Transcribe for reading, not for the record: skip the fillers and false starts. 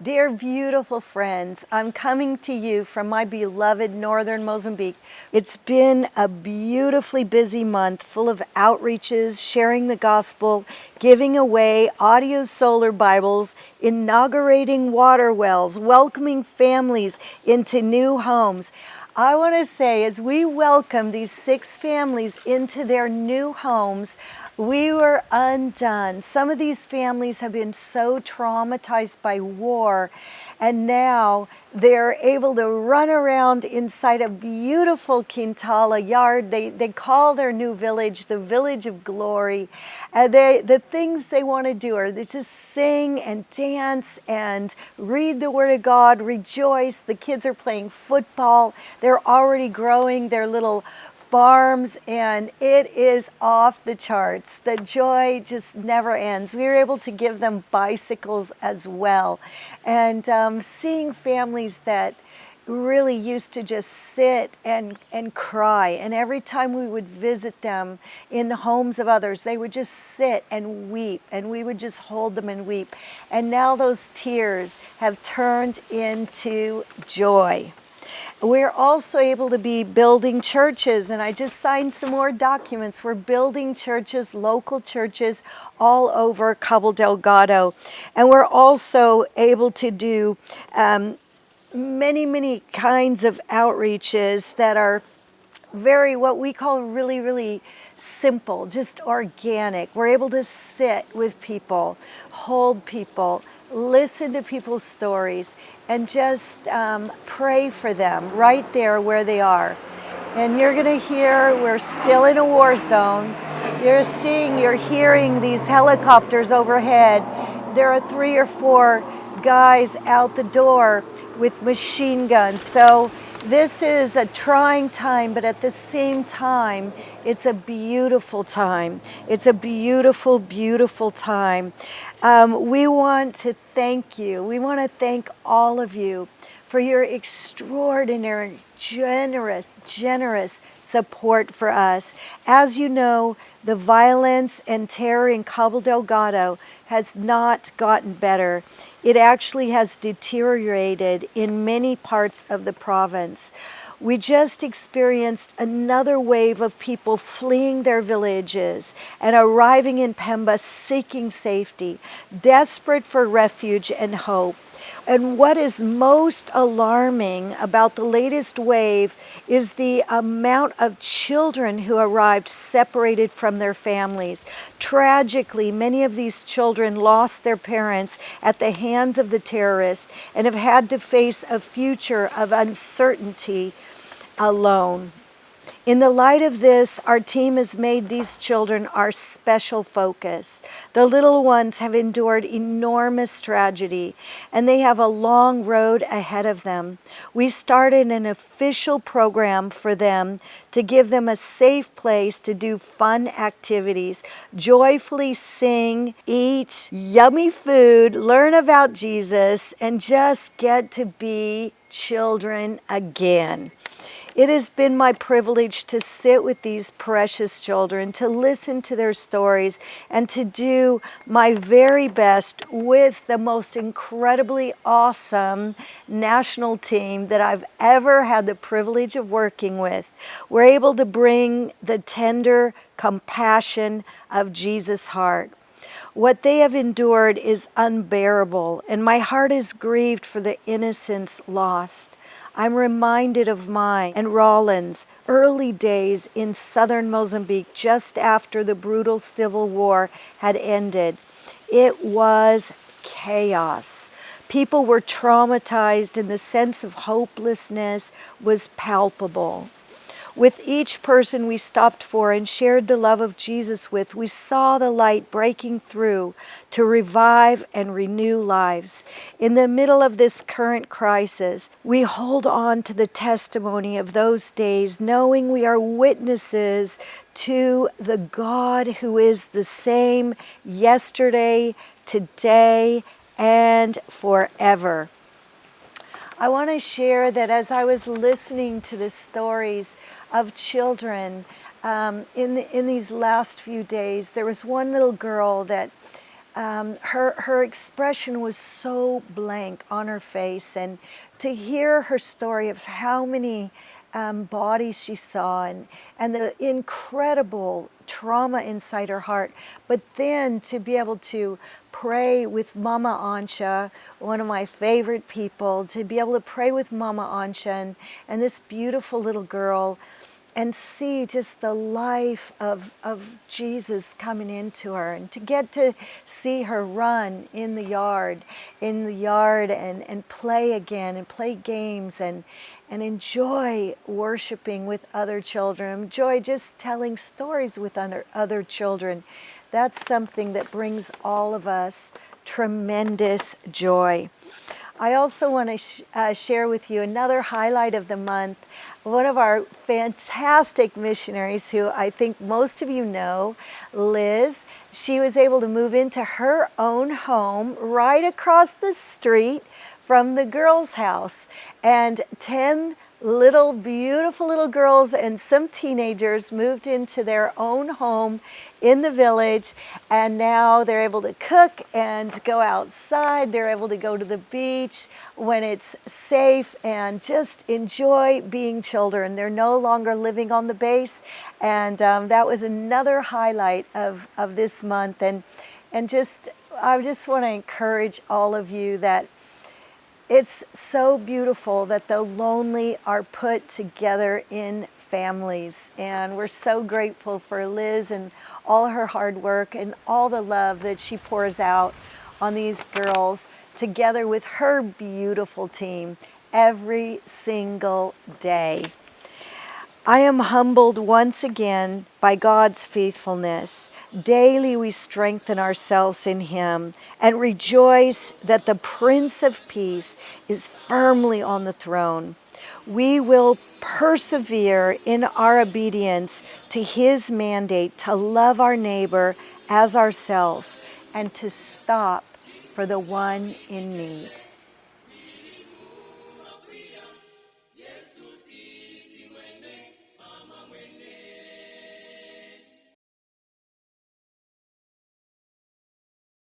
Dear beautiful friends, I'm coming to you from my beloved northern Mozambique. It's been a beautifully busy month full of outreaches, sharing the gospel, giving away audio solar Bibles, inaugurating water wells, welcoming families into new homes. I want to say, as we welcome these 6 families into their new homes, we were undone. Some of these families have been so traumatized by war, and now they're able to run around inside a beautiful quintal, a yard. They call their new village the Village of Glory. And the things they want to do are they just sing and dance and read the Word of God, rejoice. The kids are playing football. They're already growing their little farms, and it is off the charts. The joy just never ends. We were able to give them bicycles as well, and seeing families that really used to just sit and cry, and every time we would visit them in the homes of others, they would just sit and weep, and we would just hold them and weep. And now those tears have turned into joy. We're also able to be building churches, and I just signed some more documents. We're building churches, local churches all over Cabo Delgado. And we're also able to do many kinds of outreaches that are very, what we call really simple, just organic. We're able to sit with people, hold people, listen to people's stories, and just pray for them right there where they are. And you're going to hear, we're still in a war zone. You're hearing these helicopters overhead. There are 3 or 4 guys out the door with machine guns. So this is a trying time, but at the same time, it's a beautiful time. It's a beautiful time. We want to thank you. We want to thank all of you for your extraordinary, generous support for us. As you know, the violence and terror in Cabo Delgado has not gotten better. It actually has deteriorated in many parts of the province. We just experienced another wave of people fleeing their villages and arriving in Pemba seeking safety, desperate for refuge and hope. And what is most alarming about the latest wave is the amount of children who arrived separated from their families. Tragically, many of these children lost their parents at the hands of the terrorists and have had to face a future of uncertainty alone. In the light of this, our team has made these children our special focus. The little ones have endured enormous tragedy, and they have a long road ahead of them. We started an official program for them to give them a safe place to do fun activities, joyfully sing, eat yummy food, learn about Jesus, and just get to be children again. It has been my privilege to sit with these precious children, to listen to their stories, and to do my very best with the most incredibly awesome national team that I've ever had the privilege of working with. We're able to bring the tender compassion of Jesus' heart. What they have endured is unbearable, and my heart is grieved for the innocents lost. I'm reminded of mine and Roland's early days in southern Mozambique just after the brutal civil war had ended. It was chaos. People were traumatized, and the sense of hopelessness was palpable. With each person we stopped for and shared the love of Jesus with, we saw the light breaking through to revive and renew lives. In the middle of this current crisis, we hold on to the testimony of those days, knowing we are witnesses to the God who is the same yesterday, today, and forever. I want to share that as I was listening to the stories of children in these last few days, there was one little girl that her expression was so blank on her face, and to hear her story of how many bodies she saw, and the incredible trauma inside her heart, but then to be able to pray with Mama Ansha, one of my favorite people, to be able to pray with Mama Ansha and this beautiful little girl, and see just the life of Jesus coming into her, and to get to see her run in the yard and play again and play games and enjoy worshiping with other children, enjoy just telling stories with other children. That's something that brings all of us tremendous joy. I also want to share with you another highlight of the month. One of our fantastic missionaries, who I think most of you know, Liz, she was able to move into her own home right across the street from the girls' house. And 10 beautiful little girls and some teenagers moved into their own home in the village, and now they're able to cook and go outside. They're able to go to the beach when it's safe and just enjoy being children. They're no longer living on the base, and that was another highlight of this month. And I just want to encourage all of you that it's so beautiful that the lonely are put together in families. And we're so grateful for Liz and all her hard work and all the love that she pours out on these girls, together with her beautiful team every single day. I am humbled once again by God's faithfulness. Daily we strengthen ourselves in Him and rejoice that the Prince of Peace is firmly on the throne. We will persevere in our obedience to His mandate to love our neighbor as ourselves and to stop for the one in need.